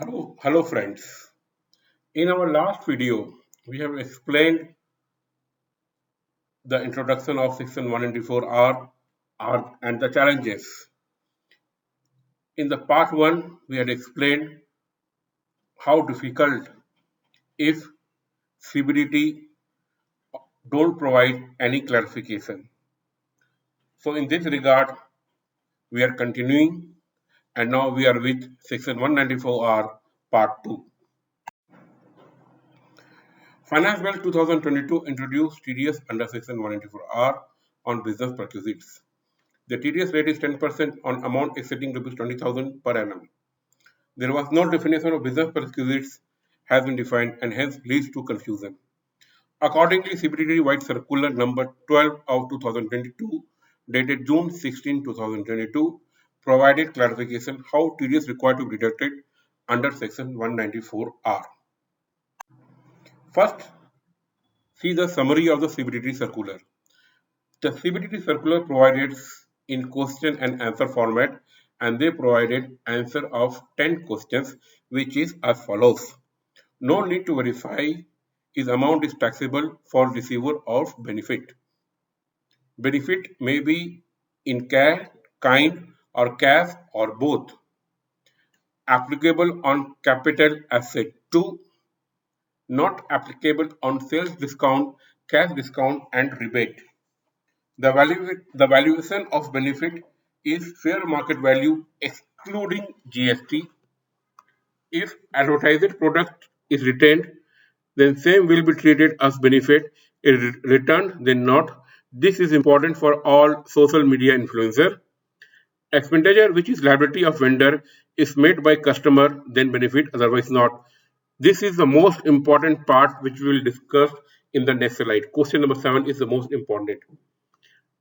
Hello friends. In our last video, we have explained the introduction of section 194R and the challenges. In the part 1, we had explained how difficult if CBDT don't provide any clarification. So in this regard, we are continuing and now we are with section 194R part 2. Finance Bill 2022 introduced TDS under section 194R on business perquisites. The TDS rate is 10% on amount exceeding Rs 20,000 per annum. There was no definition of business perquisites has been defined and hence leads to confusion. Accordingly, CBDT White Circular number 12 of 2022 dated June 16, 2022 provided clarification how TDS required to be deducted under section 194R. First, see the summary of the CBDT circular. The CBDT circular provided in question and answer format and they provided answer of 10 questions which is as follows. No need to verify if amount is taxable for receiver of benefit. Benefit may be in cash, kind or cash or both. Applicable on capital asset 2. Not applicable on sales discount, cash discount and rebate. The valuation of benefit is fair market value excluding GST. If advertised product is retained, then same will be treated as benefit. If returned, then not. This is important for all social media influencer. Expenditure which is liability of vendor is made by customer, then benefit, otherwise not. This is the most important part which we will discuss in the next slide. Question number 7 is the most important.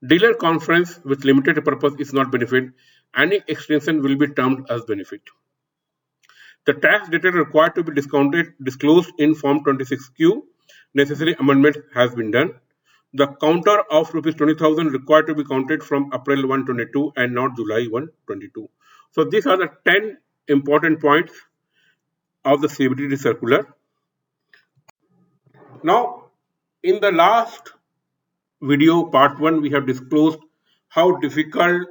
Dealer conference with limited purpose is not benefit. Any extension will be termed as benefit. The tax data required to be disclosed in Form 26Q. Necessary amendment has been done. The counter of Rs 20,000 required to be counted from April 1, 22 and not July 1, 22. So these are the 10 important points of the CBDT circular. Now, in the last video part 1, we have disclosed how difficult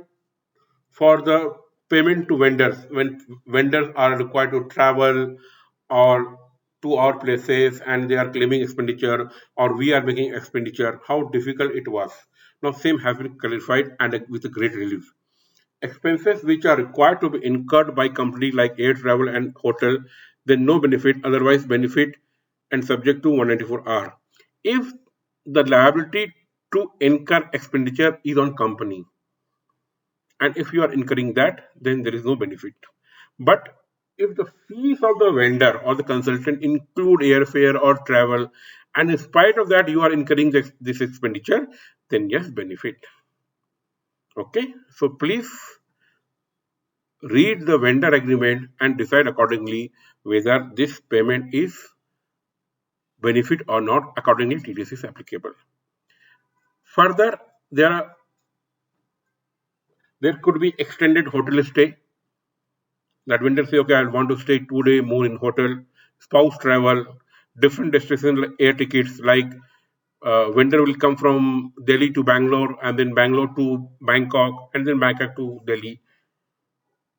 for the payment to vendors when vendors are required to travel or to our places and they are claiming expenditure or we are making expenditure, how difficult it was. Now same has been clarified and with a great relief. Expenses which are required to be incurred by company like air travel and hotel, then no benefit, otherwise benefit and subject to 194R. If the liability to incur expenditure is on company, and if you are incurring that, then there is no benefit. But if the fees of the vendor or the consultant include airfare or travel, and in spite of that you are incurring this expenditure, then yes, benefit. Okay, so please read the vendor agreement and decide accordingly whether this payment is benefit or not. Accordingly, TDS is applicable. Further, there could be extended hotel stay. That vendor say, okay, I want to stay 2 days more in hotel. Spouse travel, different destination air tickets, like vendor will come from Delhi to Bangalore and then Bangalore to Bangkok and then Bangkok to Delhi.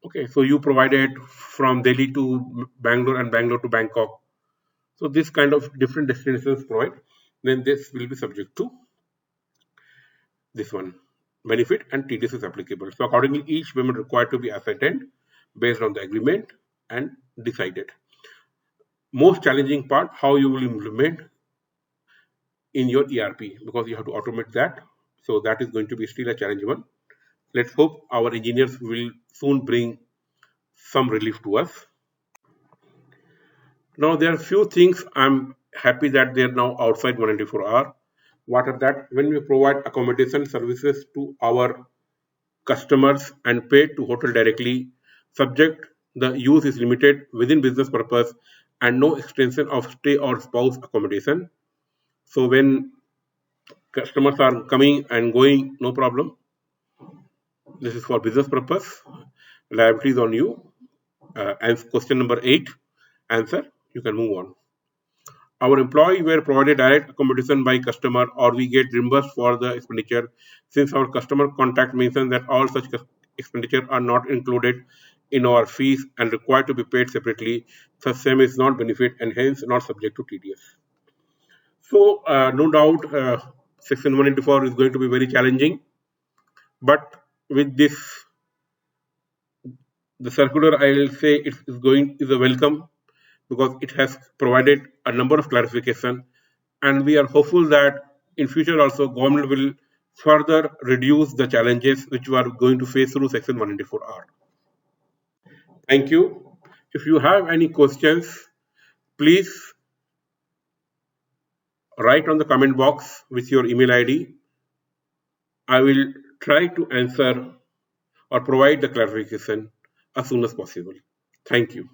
Okay, so you provided from Delhi to Bangalore and Bangalore to Bangkok. So this kind of different destinations provide, then this will be subject to this one. Benefit and TDS is applicable. So accordingly, each payment required to be ascertained based on the agreement and decided. Most challenging part, how you will implement in your ERP, because you have to automate that. So that is going to be still a challenging one. Let's hope our engineers will soon bring some relief to us. Now there are few things I'm happy that they are now outside 194R. What are that? When we provide accommodation services to our customers and pay to hotel directly, subject the use is limited within business purpose and no extension of stay or spouse accommodation. So when customers are coming and going, no problem. This is for business purpose. Liability is on you. As question number 8, answer, you can move on. Our employee were provided direct accommodation by customer, or we get reimbursed for the expenditure, since our customer contact mentions that all such expenditure are not included in our fees and required to be paid separately. Such same is not benefit and hence not subject to TDS. So no doubt section 184 is going to be very challenging, but with this the circular, I will say it is a welcome, because it has provided a number of clarification, and we are hopeful that in future also government will further reduce the challenges which we are going to face through section 194R. Thank you. If you have any questions, please write on the comment box with your email ID. I will try to answer or provide the clarification as soon as possible. Thank you.